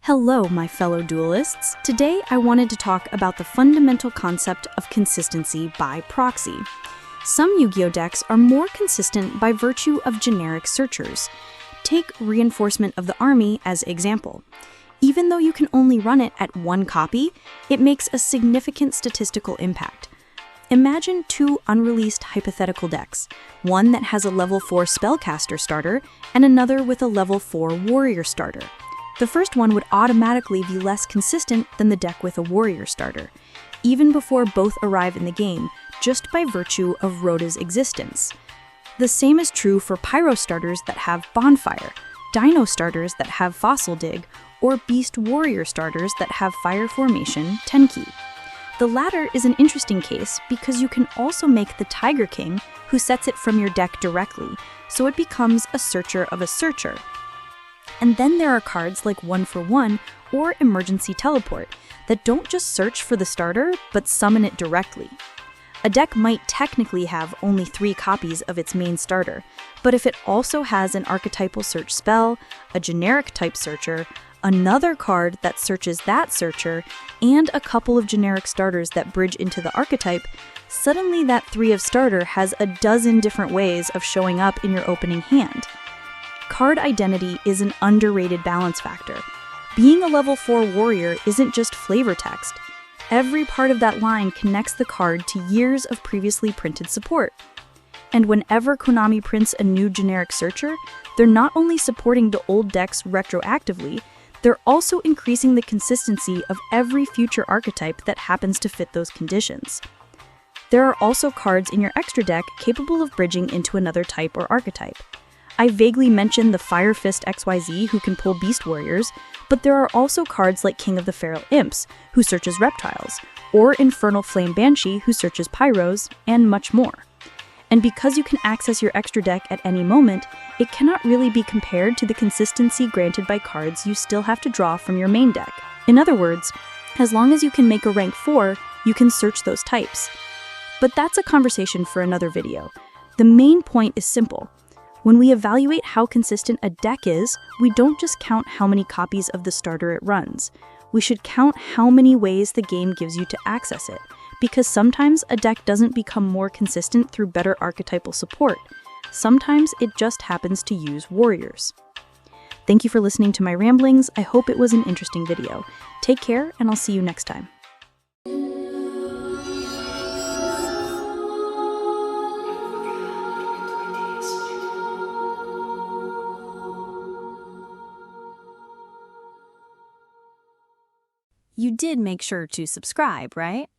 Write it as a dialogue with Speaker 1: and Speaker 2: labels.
Speaker 1: Hello, my fellow duelists. Today I wanted to talk about the fundamental concept of consistency by proxy. Some Yu-Gi-Oh decks are more consistent by virtue of generic searchers. Take Reinforcement of the Army as example. Even though you can only run it at one copy, it makes a significant statistical impact. Imagine two unreleased hypothetical decks, one that has a level 4 Spellcaster starter and another with a level 4 Warrior starter. The first one would automatically be less consistent than the deck with a Warrior starter, even before both arrive in the game, just by virtue of Rhoda's existence. The same is true for Pyro starters that have Bonfire, Dino starters that have Fossil Dig, or Beast Warrior starters that have Fire Formation Tenki. The latter is an interesting case because you can also make the Tiger King, who sets it from your deck directly, so it becomes a searcher of a searcher. And then there are cards like 1-for-1 or Emergency Teleport that don't just search for the starter, but summon it directly. A deck might technically have only 3 copies of its main starter, but if it also has an archetypal search spell, a generic type searcher, another card that searches that searcher, and a couple of generic starters that bridge into the archetype, suddenly that 3 of starter has a dozen different ways of showing up in your opening hand. Card identity is an underrated balance factor. Being a level 4 warrior isn't just flavor text. Every part of that line connects the card to years of previously printed support. And whenever Konami prints a new generic searcher, they're not only supporting the old decks retroactively, they're also increasing the consistency of every future archetype that happens to fit those conditions. There are also cards in your extra deck capable of bridging into another type or archetype. I vaguely mentioned the Fire Fist XYZ who can pull Beast Warriors, but there are also cards like King of the Feral Imps, who searches reptiles, or Infernal Flame Banshee, who searches pyros, and much more. And because you can access your extra deck at any moment, it cannot really be compared to the consistency granted by cards you still have to draw from your main deck. In other words, as long as you can make a rank 4, you can search those types. But that's a conversation for another video. The main point is simple. When we evaluate how consistent a deck is, we don't just count how many copies of the starter it runs. We should count how many ways the game gives you to access it, because sometimes a deck doesn't become more consistent through better archetypal support. Sometimes it just happens to use warriors. Thank you for listening to my ramblings. I hope it was an interesting video. Take care, and I'll see you next time. You did make sure to subscribe, right?